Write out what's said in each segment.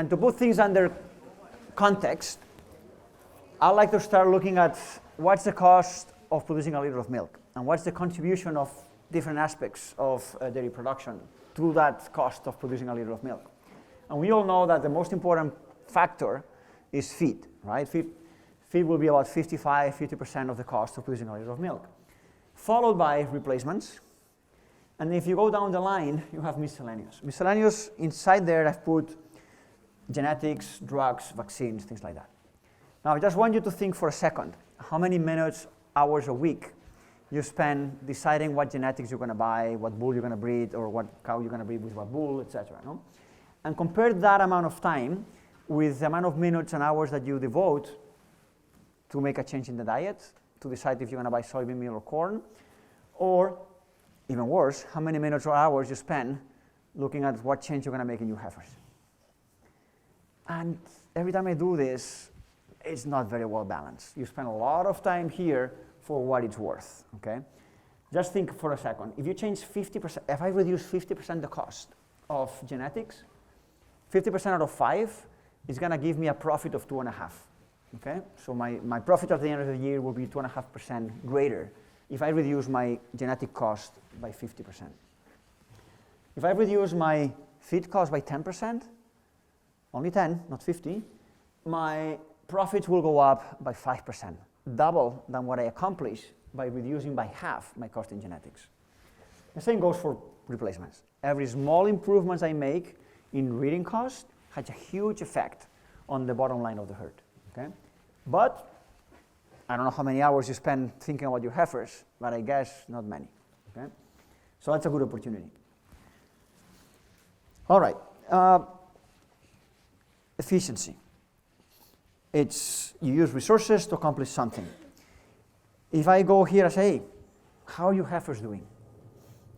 And to put things under context, I'd like to start looking at what's the cost of producing a liter of milk, and what's the contribution of different aspects of dairy production to that cost of producing a liter of milk. And we all know that the most important factor is feed, right? Feed will be about 50% of the cost of producing a liter of milk, followed by replacements. And if you go down the line, you have miscellaneous. Miscellaneous, inside there, I've put genetics, drugs, vaccines, things like that. Now, I just want you to think for a second how many minutes, hours a week you spend deciding what genetics you're going to buy, what bull you're going to breed, or what cow you're going to breed with what bull, etc. No? And compare that amount of time with the amount of minutes and hours that you devote to make a change in the diet, to decide if you're going to buy soybean meal or corn, or even worse, how many minutes or hours you spend looking at what change you're going to make in your heifers. And every time I do this, it's not very well balanced. You spend a lot of time here for what it's worth, okay? Just think for a second. If you change 50%, if I reduce 50% the cost of genetics, 50% out of 5 is going to give me a profit of 2.5, okay? So my profit at the end of the year will be 2.5% greater if I reduce my genetic cost by 50%. If I reduce my feed cost by 10%, only 10, not 50, my profits will go up by 5%, double than what I accomplish by reducing by half my cost in genetics. The same goes for replacements. Every small improvements I make in breeding cost has a huge effect on the bottom line of the herd, okay? But I don't know how many hours you spend thinking about your heifers, but I guess not many, okay? So that's a good opportunity. All right, efficiency. It's you use resources to accomplish something. If I go here and say, hey, how are your heifers doing?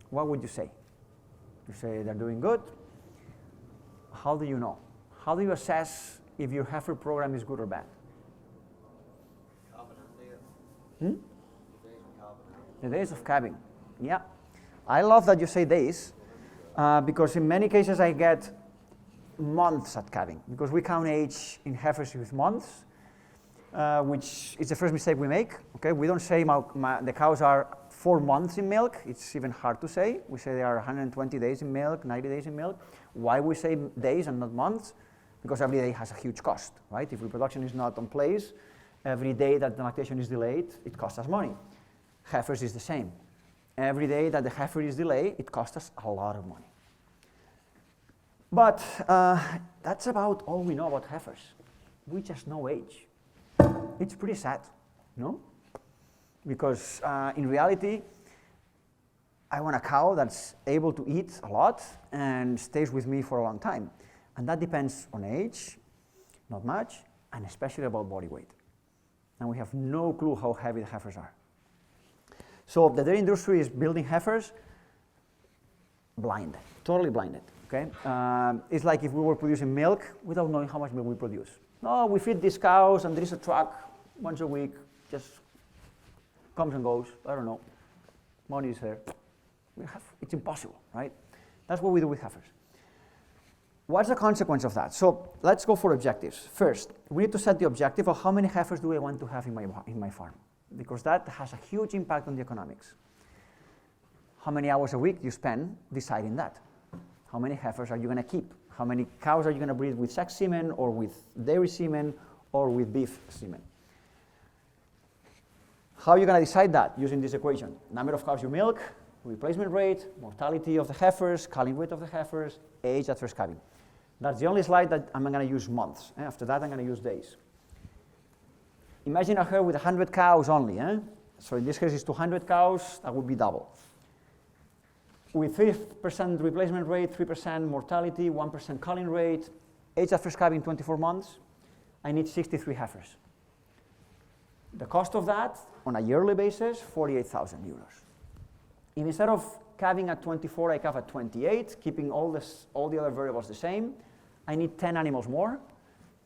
What would you say? You say they're doing good. How do you know? How do you assess if your heifer program is good or bad? The days of calving. Yeah. I love that you say days, because in many cases I get months at calving, because we count age in heifers with months, which is the first mistake we make. Okay, we don't say the cows are 4 months in milk. It's even hard to say. We say they are 120 days in milk, 90 days in milk. Why we say days and not months? Because every day has a huge cost, right? If reproduction is not in place, every day that the lactation is delayed, it costs us money. Heifers is the same. Every day that the heifer is delayed, it costs us a lot of money. But that's about all we know about heifers. We just know age. It's pretty sad, no? Because in reality, I want a cow that's able to eat a lot and stays with me for a long time. And that depends on age, not much, and especially about body weight. And we have no clue how heavy the heifers are. So the dairy industry is building heifers blinded, totally blinded. Okay? It's like if we were producing milk without knowing how much milk we produce. No, we feed these cows and there is a truck once a week, just comes and goes, I don't know, money is there. It's impossible, right? That's what we do with heifers. What's the consequence of that? So let's go for objectives. First, we need to set the objective of how many heifers do I want to have in my farm, because that has a huge impact on the economics. How many hours a week you spend deciding that? How many heifers are you going to keep? How many cows are you going to breed with sex semen or with dairy semen or with beef semen? How are you going to decide that using this equation? Number of cows you milk, replacement rate, mortality of the heifers, culling weight of the heifers, age at first calving. That's the only slide that I'm going to use months. After that, I'm going to use days. Imagine a herd with 100 cows only. So in this case, it's 200 cows. That would be double. With 3% replacement rate, 3% mortality, 1% culling rate, age at first calving 24 months, I need 63 heifers. The cost of that, on a yearly basis, 48,000 euros. If instead of calving at 24, I calve at 28, keeping all the other variables the same, I need 10 animals more.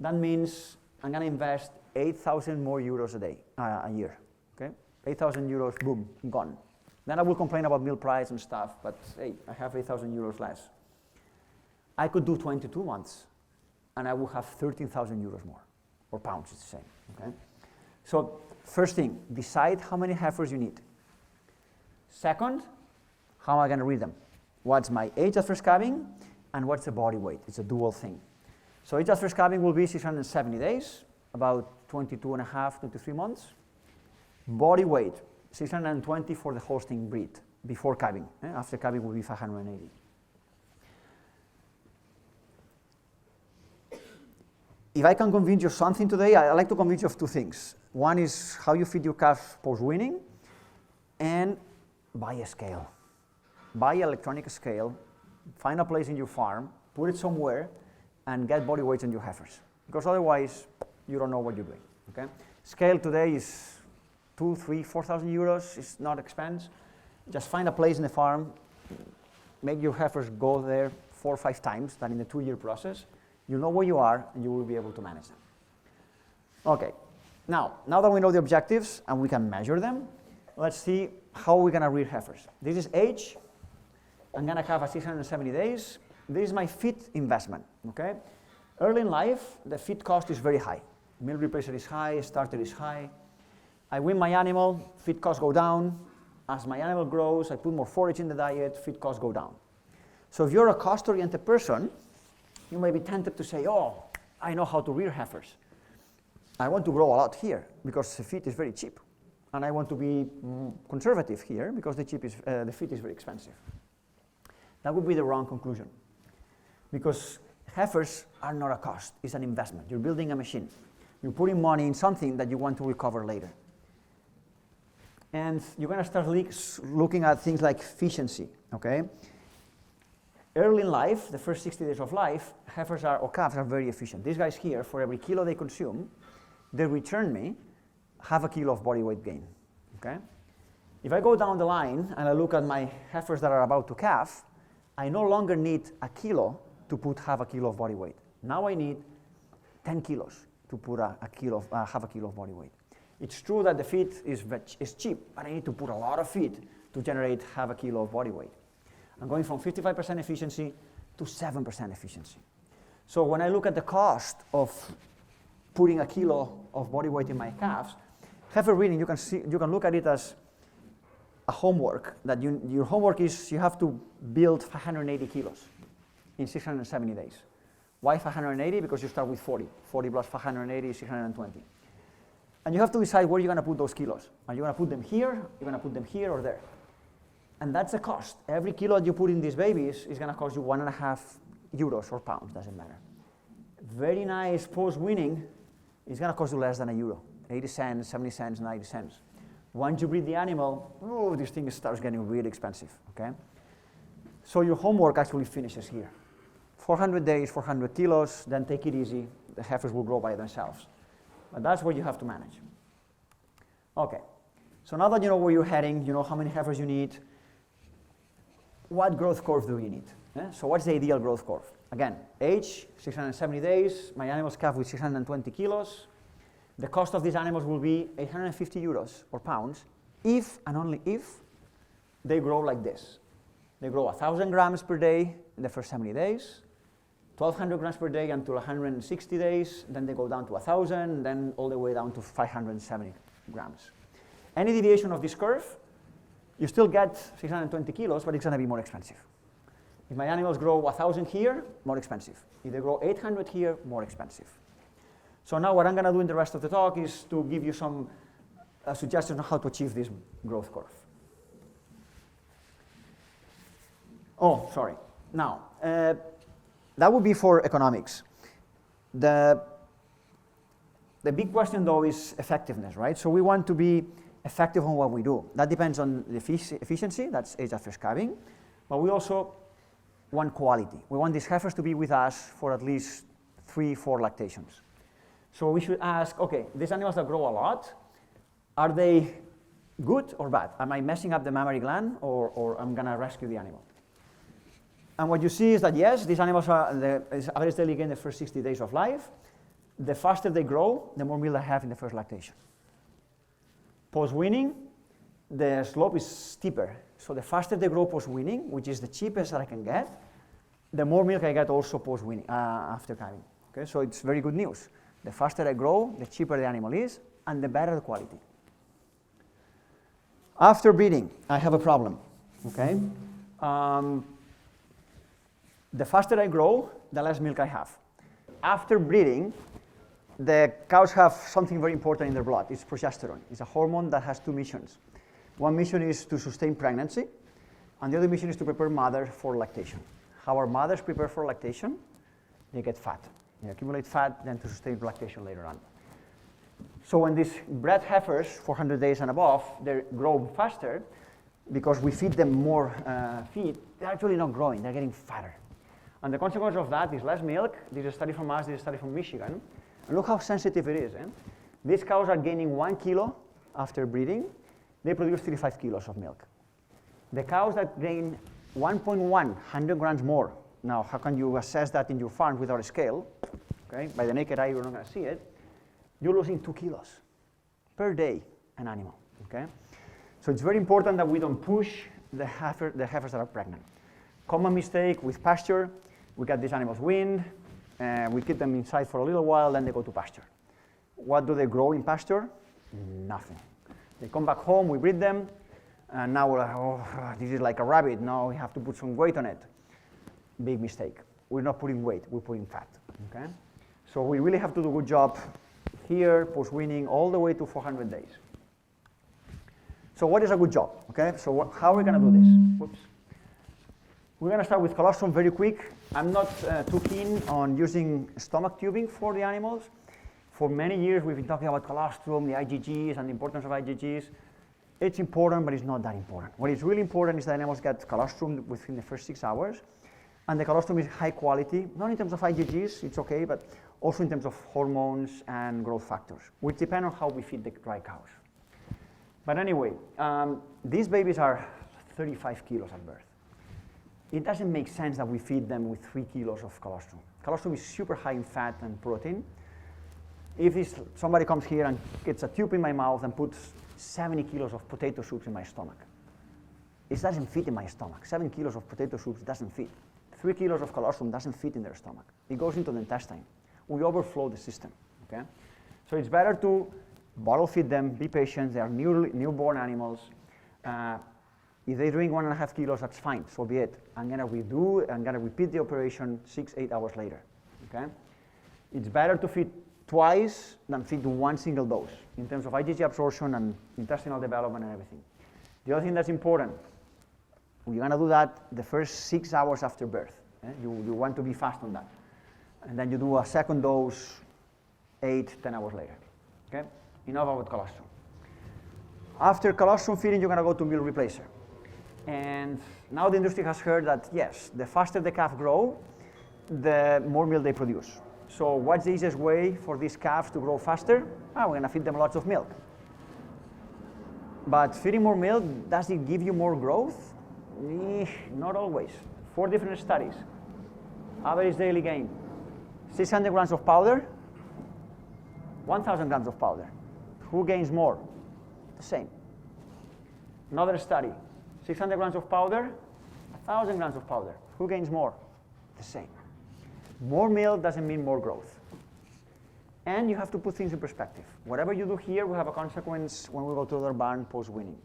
That means I'm going to invest 8,000 more euros a year. Okay? 8,000 euros, boom, gone. Then I will complain about milk price and stuff, but hey, I have 8,000 euros less. I could do 22 months and I will have 13,000 euros more, or pounds, it's the same, okay? So first thing, decide how many heifers you need. Second, how am I going to read them? What's my age at first calving, and what's the body weight? It's a dual thing. So age at first calving will be 670 days, about 22 and a half, 23 months. Body weight, 620 for the Holstein breed, before calving. After calving will be 580. If I can convince you of something today, I like to convince you of two things. One is how you feed your calf post-weaning, and buy a scale. Buy an electronic scale, find a place in your farm, put it somewhere, and get body weights on your heifers. Because otherwise, you don't know what you're doing, okay? Scale today is 2, 3, 4,000 euros. It's not expensive. Just find a place in the farm, make your heifers go there 4 or 5 times, that in the 2-year process, you know where you are, and you will be able to manage them. Okay, now that we know the objectives and we can measure them, let's see how we're going to rear heifers. This is age. I'm going to have a 670 days. This is my feed investment, okay? Early in life, the feed cost is very high. Meal replacer is high, starter is high. I wean my animal, feed costs go down. As my animal grows, I put more forage in the diet, feed costs go down. So if you're a cost-oriented person, you may be tempted to say, oh, I know how to rear heifers. I want to grow a lot here because the feed is very cheap. And I want to be conservative here because the feed is very expensive. That would be the wrong conclusion. Because heifers are not a cost, it's an investment. You're building a machine. You're putting money in something that you want to recover later. And you're going to start looking at things like efficiency, okay? Early in life, the first 60 days of life, heifers or calves are very efficient. These guys here, for every kilo they consume, they return me half a kilo of body weight gain, okay? If I go down the line and I look at my heifers that are about to calve, I no longer need a kilo to put half a kilo of body weight. Now I need 10 kilos to put half a kilo of body weight. It's true that the feed is cheap, but I need to put a lot of feed to generate half a kilo of body weight. I'm going from 55% efficiency to 7% efficiency. So when I look at the cost of putting a kilo of body weight in my calves, heifer rearing, you can look at it as a homework. That your homework is you have to build 580 kilos in 670 days. Why 580? Because you start with 40. 40 plus 580 is 620. And you have to decide where you're going to put those kilos. Are you going to put them here? You're going to put them here or there? And that's the cost. Every kilo that you put in these babies is going to cost you 1.5 euros or pounds, doesn't matter. Very nice post-weaning is going to cost you less than €1. 80 cents, 70 cents, 90 cents. Once you breed the animal, this thing starts getting really expensive, okay? So your homework actually finishes here. 400 days, 400 kilos, then take it easy. The heifers will grow by themselves. But that's what you have to manage. Okay, so now that you know where you're heading, you know how many heifers you need, what growth curve do you need? So what's the ideal growth curve? Again, age, 670 days, my animals calve with 620 kilos. The cost of these animals will be 850 euros or pounds if and only if they grow like this. They grow 1,000 grams per day in the first 70 days, 1,200 grams per day until 160 days, then they go down to 1,000, then all the way down to 570 grams. Any deviation of this curve, you still get 620 kilos, but it's going to be more expensive. If my animals grow 1,000 here, more expensive. If they grow 800 here, more expensive. So now what I'm going to do in the rest of the talk is to give you some suggestions on how to achieve this growth curve. Oh, sorry. Now, that would be for economics. The big question, though, is effectiveness, right? So we want to be effective on what we do. That depends on the efficiency, that's age at first calving, but we also want quality. We want these heifers to be with us for at least 3-4 lactations. So we should ask, okay, these animals that grow a lot, are they good or bad? Am I messing up the mammary gland, or I'm going to rescue the animal? And what you see is that, yes, these animals are the average daily gain in the first 60 days of life. The faster they grow, the more milk they have in the first lactation. Post-weaning, the slope is steeper. So the faster they grow post-weaning, which is the cheapest that I can get, the more milk I get also post-weaning, after calving. Okay, so it's very good news. The faster I grow, the cheaper the animal is, and the better the quality. After breeding, I have a problem. Okay, the faster I grow, the less milk I have. After breeding, the cows have something very important in their blood. It's progesterone. It's a hormone that has two missions. One mission is to sustain pregnancy, and the other mission is to prepare mothers for lactation. How are mothers prepared for lactation? They get fat. They accumulate fat, then to sustain lactation later on. So when these bred heifers, 400 days and above, they grow faster because we feed them more feed. They're actually not growing. They're getting fatter. And the consequence of that is less milk. This is a study from us. This is a study from Michigan. And look how sensitive it is. These cows are gaining 1 kilo after breeding. They produce 35 kilos of milk. The cows that gain 100 grams more. Now, how can you assess that in your farm without a scale? Okay, by the naked eye, you're not going to see it. You're losing 2 kilos per day an animal. Okay, so it's very important that we don't push the heifers that are pregnant. Common mistake with pasture: we get these animals weaned, we keep them inside for a little while, then they go to pasture. What do they grow in pasture? Nothing. They come back home, we breed them, and now we're like, oh, this is like a rabbit. Now we have to put some weight on it. Big mistake. We're not putting weight, we're putting fat. Okay? So we really have to do a good job here, post-weaning, all the way to 400 days. So what is a good job? Okay? So how are we going to do this? Whoops. We're going to start with colostrum very quick. I'm not too keen on using stomach tubing for the animals. For many years, we've been talking about colostrum, the IgGs, and the importance of IgGs. It's important, but it's not that important. What is really important is that animals get colostrum within the first 6 hours. And the colostrum is high quality, not in terms of IgGs, it's okay, but also in terms of hormones and growth factors, which depend on how we feed the dry cows. But anyway, these babies are 35 kilos at birth. It doesn't make sense that we feed them with 3 kilos of colostrum. Colostrum is super high in fat and protein. If somebody comes here and gets a tube in my mouth and puts 70 kilos of potato soups in my stomach, it doesn't fit in my stomach. 7 kilos of potato soups doesn't fit. 3 kilos of colostrum doesn't fit in their stomach. It goes into the intestine. We overflow the system. Okay? So it's better to bottle feed them, be patient. They are newborn animals. If they drink 1.5 kilos, that's fine, so be it. I'm going to repeat the operation 6-8 hours later. Okay? It's better to feed twice than feed 1 single dose in terms of IgG absorption and intestinal development and everything. The other thing that's important, you're going to do that the first 6 hours after birth. You want to be fast on that. And then you do a second dose 8-10 hours later. Okay? Enough about colostrum. After colostrum feeding, you're going to go to meal replacer. And now the industry has heard that, yes, the faster the calf grow, the more milk they produce. So what's the easiest way for these calves to grow faster? We're going to feed them lots of milk. But feeding more milk, does it give you more growth? Not always. 4 different studies. Average daily gain: 600 grams of powder, 1,000 grams of powder. Who gains more? The same. Another study: 600 grams of powder, 1,000 grams of powder. Who gains more? The same. More milk doesn't mean more growth. And you have to put things in perspective. Whatever you do here will have a consequence when we go to other barn post-weaning.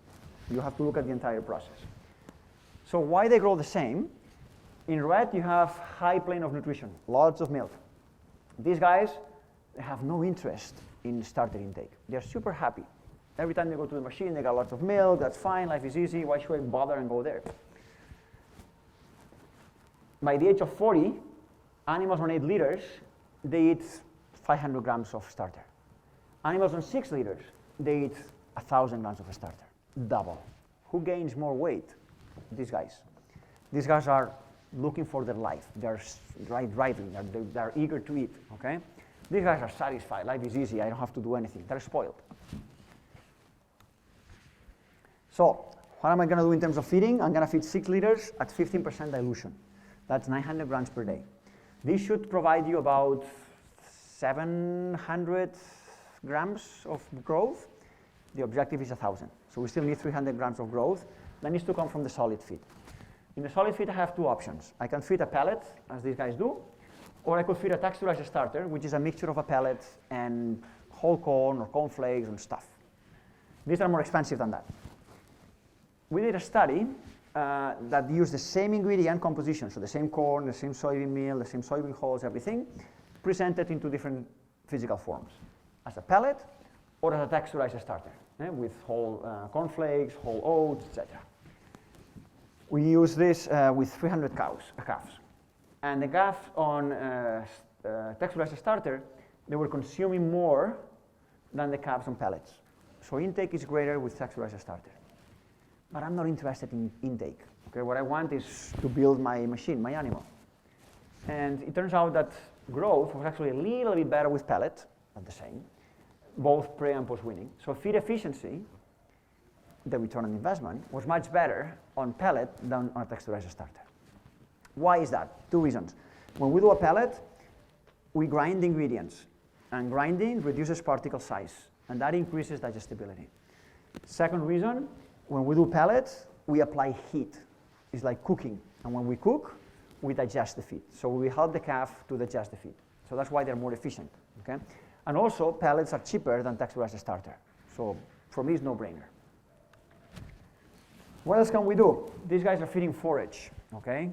You have to look at the entire process. So why they grow the same? In red, you have high plane of nutrition, lots of milk. These guys, they have no interest in starter intake. They're super happy. Every time they go to the machine, they got lots of milk, that's fine, life is easy, why should I bother and go there? By the age of 40, animals on 8 liters, they eat 500 grams of starter. Animals on 6 liters, they eat 1,000 grams of a starter, double. Who gains more weight? These guys. These guys are looking for their life. They're driving, they're eager to eat, okay? These guys are satisfied, life is easy, I don't have to do anything. They're spoiled. So, what am I going to do in terms of feeding? I'm going to feed 6 liters at 15% dilution. That's 900 grams per day. This should provide you about 700 grams of growth. The objective is 1,000. So we still need 300 grams of growth. That needs to come from the solid feed. In the solid feed, I have 2 options. I can feed a pellet, as these guys do, Or I could feed a texturized starter, which is a mixture of a pellet and whole corn or cornflakes and stuff. These are more expensive than that. We did a study that used the same ingredient composition, so the same corn, the same soybean meal, the same soybean hulls, everything, presented into different physical forms, as a pellet or as a texturized starter, with whole cornflakes, whole oats, etc. We use this with 300 calves. And the calves on texturized starter, they were consuming more than the calves on pellets. So intake is greater with texturized starter. But I'm not interested in intake. Okay? What I want is to build my machine, my animal. And it turns out that growth was actually a little bit better with pellet, not the same, both pre and post weaning. So feed efficiency, the return on investment, was much better on pellet than on a texturized starter. Why is that? Two reasons. When we do a pellet, we grind the ingredients, and grinding reduces particle size, and that increases digestibility. Second reason, when we do pellets, we apply heat. It's like cooking, and when we cook, we digest the feed. So we help the calf to digest the feed. So that's why they're more efficient. Okay? And also, pellets are cheaper than texturized starter. So for me, it's no-brainer. What else can we do? These guys are feeding forage. Okay?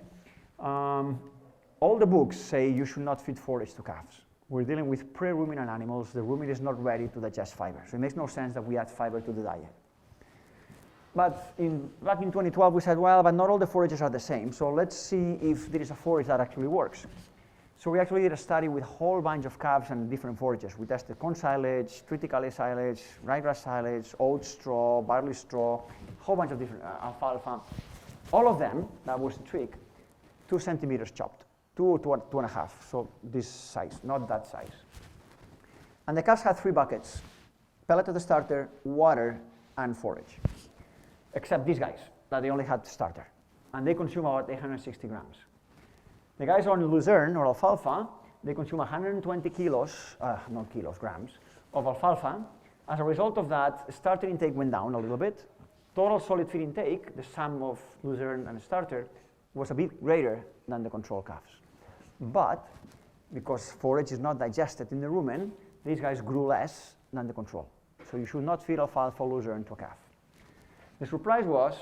All the books say you should not feed forage to calves. We're dealing with pre-ruminant animals. The rumen is not ready to digest fiber. So it makes no sense that we add fiber to the diet. But back in 2012, we said, well, but not all the forages are the same. So let's see if there is a forage that actually works. So we actually did a study with a whole bunch of calves and different forages. We tested corn silage, triticale silage, ryegrass silage, oat straw, barley straw, a whole bunch of different alfalfa. All of them, that was the trick, 2 centimeters chopped, 2 to 2.5, so this size, not that size. And the calves had 3 buckets, pellet at the starter, water, and forage. Except these guys, that they only had starter. And they consume about 860 grams. The guys on Luzerne or alfalfa, they consume 120 grams of alfalfa. As a result of that, starter intake went down a little bit. Total solid feed intake, the sum of Luzerne and starter, was a bit greater than the control calves. But because forage is not digested in the rumen, these guys grew less than the control. So you should not feed alfalfa or Luzerne to a calf. The surprise was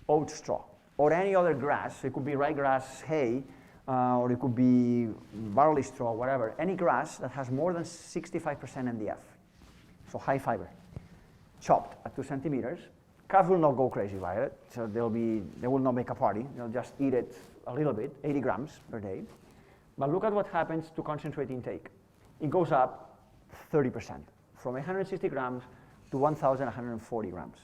oat straw or any other grass. It could be ryegrass, hay, or it could be barley straw, whatever. Any grass that has more than 65% MDF, so high fiber, chopped at 2 centimeters. Calves will not go crazy by it, so they will not make a party. They'll just eat it a little bit, 80 grams per day. But look at what happens to concentrate intake. It goes up 30%, from 860 grams to 1,140 grams.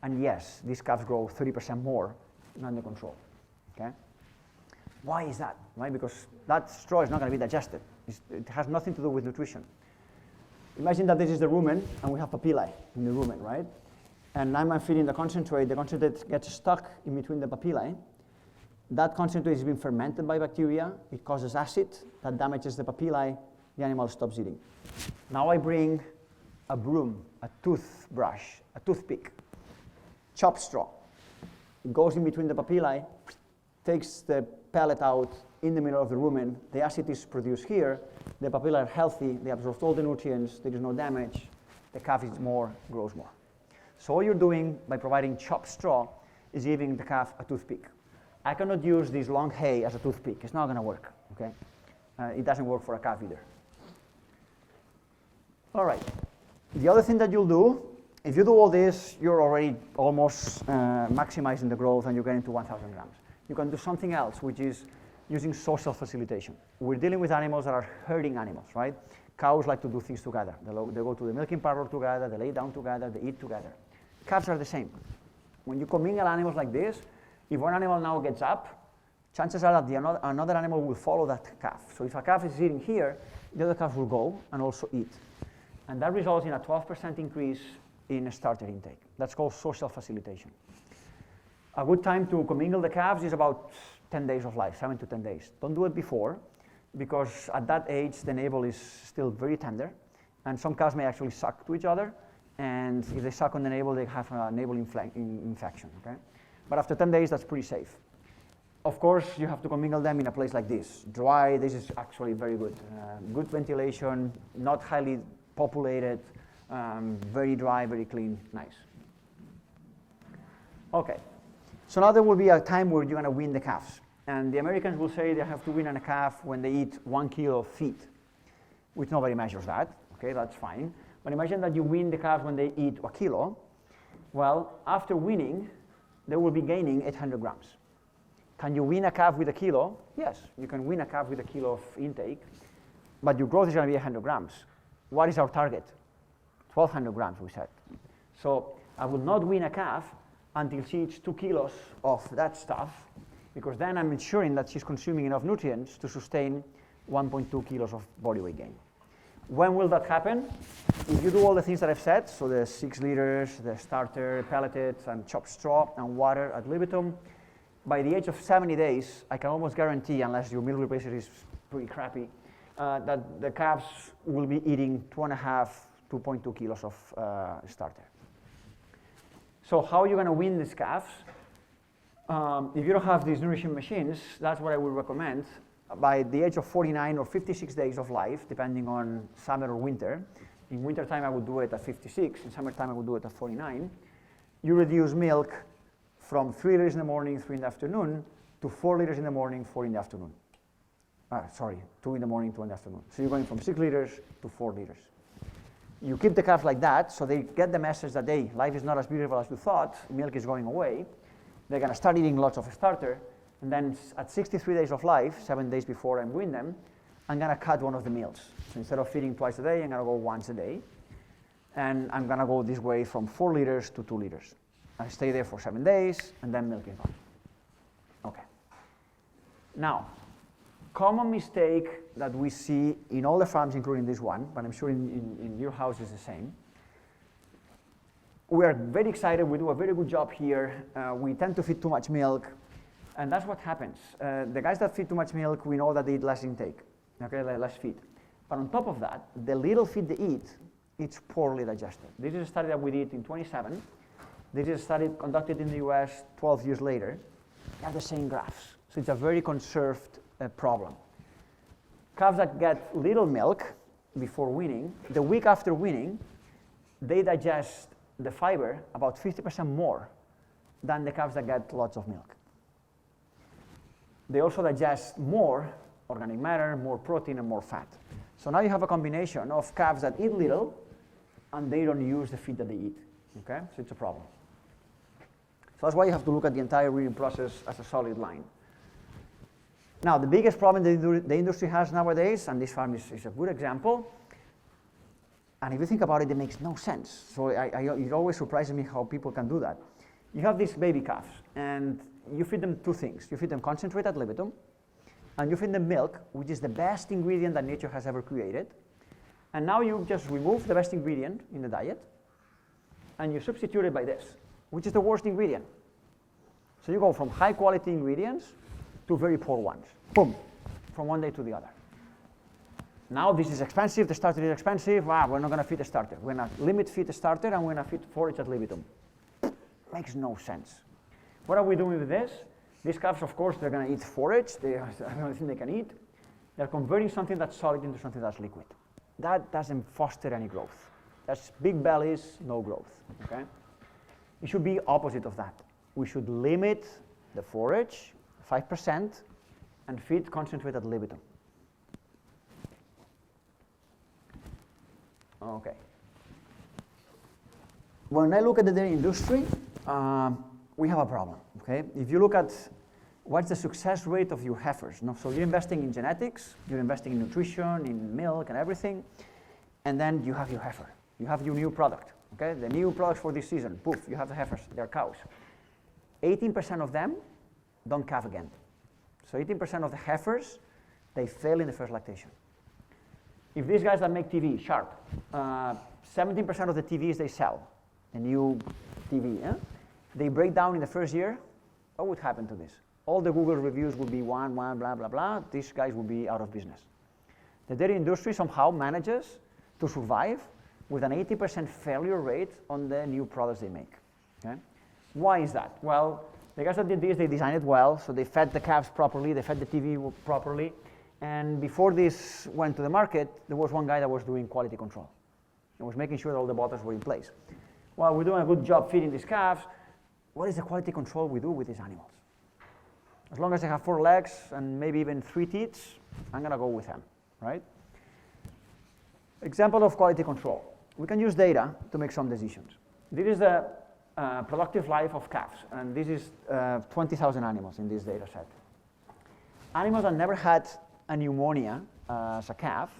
And yes, these calves grow 30% more than the control. Okay? Why is that? Right? Because that straw is not going to be digested. It has nothing to do with nutrition. Imagine that this is the rumen, and we have papillae in the rumen, right? And I'm feeding the concentrate gets stuck in between the papillae. That concentrate is being fermented by bacteria. It causes acid that damages the papillae. The animal stops eating. Now I bring a broom, a toothbrush, a toothpick, chop straw. It goes in between the papillae, takes the pellet out in the middle of the rumen. The acid is produced here. The papillae are healthy. They absorb all the nutrients. There is no damage. The calf eats more, grows more. So all you're doing by providing chopped straw is giving the calf a toothpick. I cannot use this long hay as a toothpick. It's not going to work. Okay? It doesn't work for a calf either. All right. The other thing that you'll do, if you do all this, you're already almost maximizing the growth and you're getting to 1,000 grams. You can do something else, which is using social facilitation. We're dealing with animals that are herding animals, right? Cows like to do things together. They go to the milking parlor together, they lay down together, they eat together. Calves are the same. When you commingle animals like this, if one animal now gets up, chances are that another animal will follow that calf. So if a calf is eating here, the other calf will go and also eat. And that results in a 12% increase in starter intake. That's called social facilitation. A good time to commingle the calves is about 10 days of life, 7 to 10 days. Don't do it before, because at that age, the navel is still very tender, and some calves may actually suck to each other, and if they suck on the navel, they have a navel infection, okay? But after 10 days, that's pretty safe. of course, you have to commingle them in a place like this. Dry, this is actually very good. Good ventilation, not highly populated, very dry, very clean, nice. Okay, so now there will be a time where you're going to wean the calves. And the Americans will say they have to wean a calf when they eat 1 kilo of feed, which nobody measures that. Okay, that's fine. But imagine that you wean the calves when they eat 1 kilo. Well, after weaning, they will be gaining 800 grams. Can you wean a calf with 1 kilo? Yes, you can wean a calf with 1 kilo of intake, but your growth is going to be 100 grams. What is our target? 1,200 grams, we said. So I will not wean a calf until she eats 2 kilos of that stuff, because then I'm ensuring that she's consuming enough nutrients to sustain 1.2 kilos of body weight gain. When will that happen? If you do all the things that I've said, so the 6 liters, the starter, pelleted, and chopped straw, and water ad libitum, by the age of 70 days, I can almost guarantee, unless your milk replacer is pretty crappy, that the calves will be eating 2.5, 2.2 kilos of starter. So how are you going to wean these calves? If you don't have these nourishing machines, that's what I would recommend. By the age of 49 or 56 days of life, depending on summer or winter. In winter time, I would do it at 56. In summertime, I would do it at 49. You reduce milk from 3 liters in the morning, 3 in the afternoon, to 4 liters in the morning, 4 in the afternoon. 2 in the morning, 2 in the afternoon. So you're going from 6 liters to 4 liters. You keep the calf like that, so they get the message that, hey, life is not as beautiful as you thought, milk is going away. They're going to start eating lots of starter, and then at 63 days of life, 7 days before I wean them, I'm going to cut one of the meals. So instead of feeding twice a day, I'm going to go once a day. And I'm going to go this way from 4 liters to 2 liters. I stay there for 7 days, and then milk is gone. Okay. Now, common mistake that we see in all the farms, including this one, but I'm sure in your house is the same. We are very excited, we do a very good job here, we tend to feed too much milk, and that's what happens. The guys that feed too much milk, we know that they eat less intake, okay, less feed. But on top of that, the little feed they eat, it's poorly digested. This is a study that we did in 27. This is a study conducted in the US 12 years later. They have the same graphs, so it's a very conserved problem. Calves that get little milk before weaning, the week after weaning, they digest the fiber about 50% more than the calves that get lots of milk. They also digest more organic matter, more protein, and more fat. So now you have a combination of calves that eat little and they don't use the feed that they eat. Okay? So it's a problem. So that's why you have to look at the entire weaning process as a solid line. Now, the biggest problem the industry has nowadays, and this farm is a good example, and if you think about it, it makes no sense. So it always surprises me how people can do that. You have these baby calves, and you feed them 2 things. You feed them concentrate ad libitum, and you feed them milk, which is the best ingredient that nature has ever created. And now you just remove the best ingredient in the diet, and you substitute it by this, which is the worst ingredient. So you go from high quality ingredients to very poor ones. Boom, from one day to the other. Now this is expensive, the starter is expensive, we're not going to feed the starter. We're going to limit feed the starter and we're going to feed forage ad libitum. Makes no sense. What are we doing with this? These calves, of course, they're going to eat forage, that's the only thing they can eat. They're converting something that's solid into something that's liquid. That doesn't foster any growth. That's big bellies, no growth, okay? It should be opposite of that. We should limit the forage, 5%, and feed concentrate ad libitum. Okay. When I look at the dairy industry, we have a problem, okay? If you look at what's the success rate of your heifers, no? So you're investing in genetics, you're investing in nutrition, in milk and everything, and then you have your heifer. You have your new product, okay? The new products for this season, poof, you have the heifers, they're cows. 18% of them don't calve again. So 18% of the heifers, they fail in the first lactation. If these guys that make TV, Sharp, 17% of the TVs they sell, a new TV, they break down in the first year, what would happen to this? All the Google reviews would be one, blah, blah, blah. These guys would be out of business. The dairy industry somehow manages to survive with an 80% failure rate on the new products they make. Okay? Why is that? Well, The guys that did this, they designed it well, so they fed the calves properly, they fed the TV properly, and before this went to the market, there was one guy that was doing quality control. He was making sure that all the bottles were in place. Well, we're doing a good job feeding these calves. What is the quality control we do with these animals? As long as they have 4 legs and maybe even 3 teats, I'm going to go with them, right? Example of quality control. We can use data to make some decisions. This is the productive life of calves, and this is 20,000 animals in this data set. Animals that never had a pneumonia as a calf,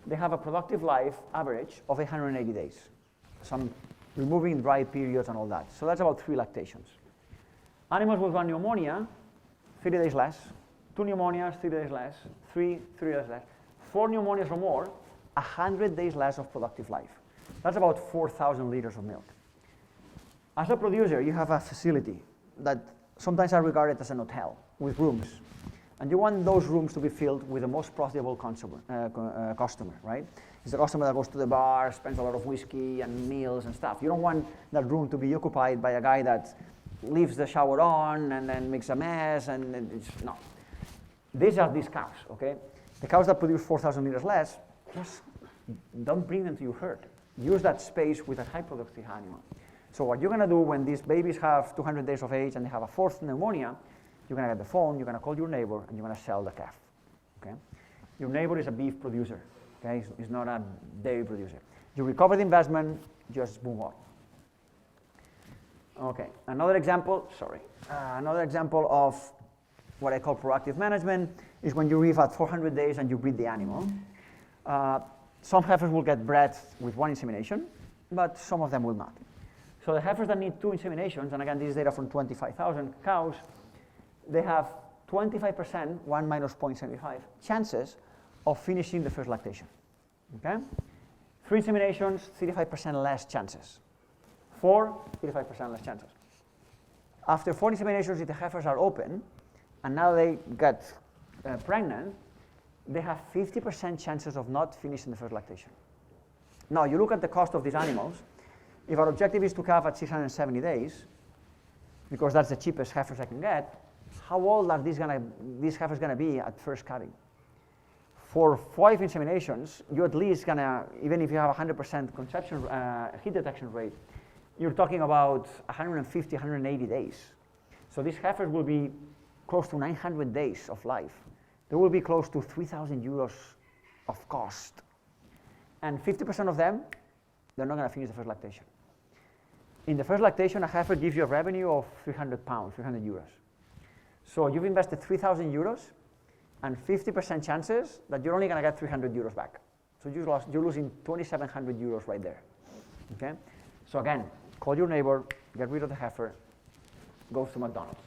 they have a productive life average of 180 days. Some removing dry periods and all that. So that's about 3 lactations. Animals with 1 pneumonia, 30 days less. 2 pneumonias, 30 days less. 3 days less. 4 pneumonias or more, 100 days less of productive life. That's about 4,000 liters of milk. As a producer, you have a facility that sometimes are regarded as an hotel with rooms. And you want those rooms to be filled with the most profitable customer, right? It's the customer that goes to the bar, spends a lot of whiskey and meals and stuff. You don't want that room to be occupied by a guy that leaves the shower on and then makes a mess, and it's, no. These are these cows, okay? The cows that produce 4,000 liters less, just don't bring them to your herd. Use that space with a high productive animal. So what you're going to do when these babies have 200 days of age and they have a 4th pneumonia, you're going to get the phone, you're going to call your neighbor, and you're going to sell the calf. Okay? Your neighbor is a beef producer. Okay? He's not a dairy producer. You recover the investment, just move on. Okay, another example of what I call proactive management is when you reef at 400 days and you breed the animal. Some heifers will get bred with 1 insemination, but some of them will not. So the heifers that need 2 inseminations, and again this is data from 25,000 cows, they have 25%, 1 minus 0.75, chances of finishing the first lactation. Okay? 3 inseminations, 35% less chances. 4, 35% less chances. After 4 inseminations, if the heifers are open, and now they get pregnant, they have 50% chances of not finishing the first lactation. Now, you look at the cost of these animals. If our objective is to calve at 670 days, because that's the cheapest heifers I can get, how old are these heifers going to be at first calving? For 5 inseminations, you at least going to, even if you have 100% conception heat detection rate, you're talking about 150, 180 days. So these heifers will be close to 900 days of life. There will be close to 3,000 euros of cost. And 50% of them, they're not going to finish the first lactation. In the first lactation, a heifer gives you a revenue of 300 pounds, 300 euros. So you've invested 3,000 euros and 50% chances that you're only going to get 300 euros back. So you're losing 2,700 euros right there. Okay? So again, call your neighbor, get rid of the heifer, go to McDonald's.